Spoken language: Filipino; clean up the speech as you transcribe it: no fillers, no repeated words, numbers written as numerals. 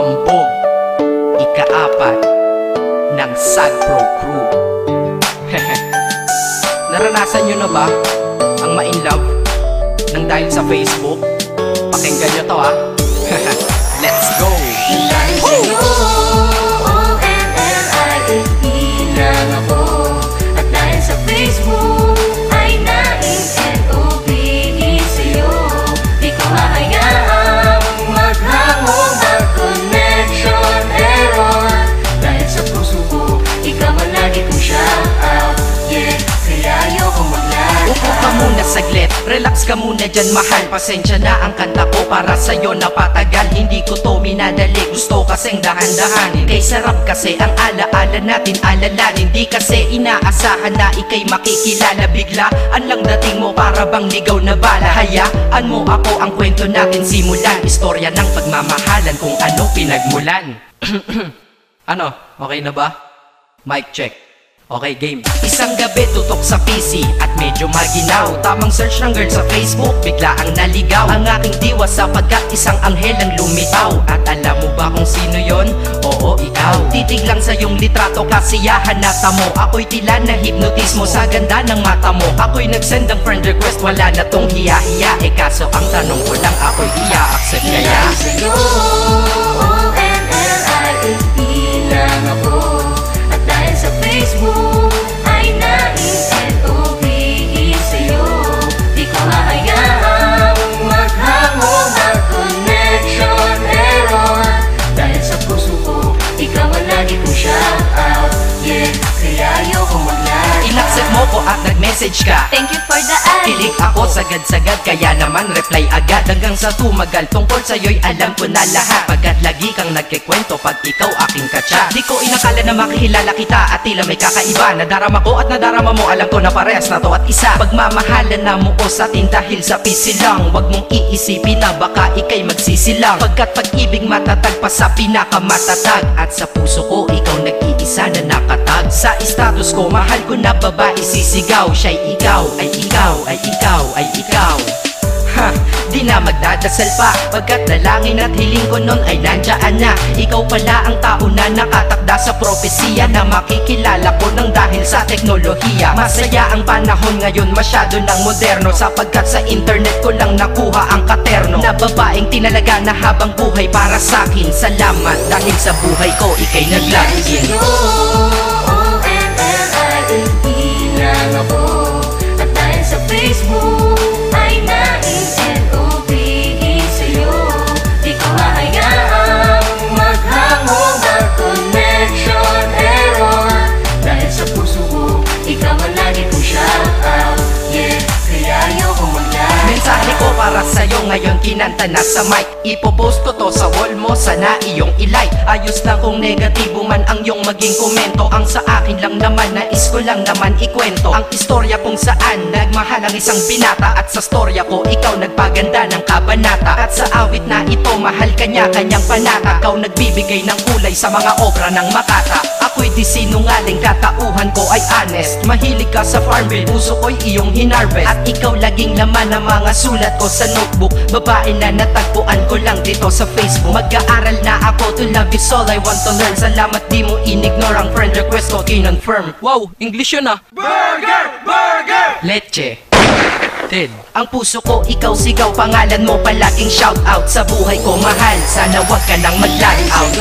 Hambog, ika-4 ng Sad Pro Crew. Naranasan nyo na ba ang ma-inlove nang dahil sa Facebook? Pakinggan nyo to ha. Let's go! Dahil sa'yo, O-N-L-I-F-E lang ako. At dahil sa Facebook ay na-N-O-V-E sa'yo. Di ko hahayaang maghango, mag-connection error. Dahil sa puso ko, ikaw ang lagi kong shout out. Yeah, kaya ayoko mag-lag. Upo ka muna saglit, relax ka muna dyan mahal. Pasensya na ang kanta ko para sa'yo napatagal. Hindi ko to minadali, gusto kasing dahan-dahanin. Kay sarap kasi ang alaala natin alalanin. Di kasi inaasahan na ikay makikilala. Biglaan lang dating mo para bang ligaw na bala. Hayaan mo ako ang kwento natin simulan. Istorya ng pagmamahalan kung ano pinagmulan. Ano, okay na ba? Mic check. Okay, game. Isang gabi tutok sa PC at medyo maginaw. Tamang search ng girl sa Facebook, bigla ang naligaw. Ang aking diwa sapagkat isang anghel ang lumitaw. At alam mo ba kung sino yon? Oo, ikaw. Titig lang sa iyong litrato, kasiyahan na tamo. Ako'y tila na hipnotismo sa ganda ng mata mo. Ako'y nagsend ng friend request, wala na tong hiya-hiya. Kaso ang tanong ko lang, ako'y iya-accept kaya? Dahil sa'yo, O-N-L-I-F-E lang ako. At dahil sa Facebook ay na-N-O-V-E sa'yo. Di ko hahayaang maghango, mag-connection error. Dahil sa puso ko, ikaw ang lagi kong shout out. Yeah, kaya ayoko mag-lag. Inaccept mo ko at nag-message ka. Thank you for the ad. Kilig ako sagad-sagad, kaya naman reply agad. Hanggang sa tumagal, tungkol sa'yo'y alam ko na lahat. Pagkat lagi kang nagkikwento pag ikaw aking katsa. Di ko inakala na makikilala kita at tila may kakaiba. Nadarama ko at nadarama mo, alam ko na parehas na to at isa. Pagmamahalan na mo o sa atin dahil sa PC lang. Huwag mong iisipin na baka ikay magsisilang. Pagkat pag-ibig matatag pa sa pinakamatatag. At sa puso ko, ikaw nag-iisa na nakatag. Sa status ko, mahal ko na babae sisigaw. Siya'y ikaw, ay ikaw, ay ikaw, ay ikaw. Ha, di na magdadasal pa. Pagkat nalangin at hiling ko nun ay nandyaan na. Ikaw pala ang tao na nakatakda sa propesiya. Na makikilala ko nang dahil sa teknolohiya. Masaya ang panahon ngayon, masyado ng moderno. Sapagkat sa internet ko lang nakuha ang katerno. Na babaeng tinalaga na habang buhay para sa'kin. Salamat dahil sa buhay ko ikay nag-login. O-N-L-I-F-E lang ako. At dahil sa Facebook ay na-N-O-V-E sa'yo. Di ko hahayaang maghango, mag-connection error. Dahil sa puso ko, ikaw ang lagi kong shout out. Yeah, kaya ayoko mag-lag. Mensahe ko para sa'yo ngayon kinanta na sa mic. Ipopost ko to sa wall mo, sana iyong ilike. Ayos lang kung negatibo man ang iyong maging komento. Ang sa akin lang naman, nais ko lang naman ikwento ang istorya kung saan nagmahal ang isang binata. At sa storya ko, ikaw nagpaganda ng kabanata. At sa awit na ito, mahal kanya kanyang panata. Ikaw nagbibigay ng kulay sa mga obra ng Makata. Ako'y di sinungaling, katauhan ko ay honest. Mahilig ka sa Farmville, puso ko'y iyong hinarvest. At ikaw laging laman ng mga sulat ko sa notebook. Babae na natagpuan ko lang dito sa Facebook. Mag-aaral na ako, to love is all I want to learn. Salamat di mo inignore ang friend request ko, kinonfirm. Wow, English yun ah. Burger! Burger! Leche. Ted. Ang puso ko, ikaw sigaw, pangalan mo palaging shout out. Sa buhay ko mahal, sana wag ka nang mag-lag out.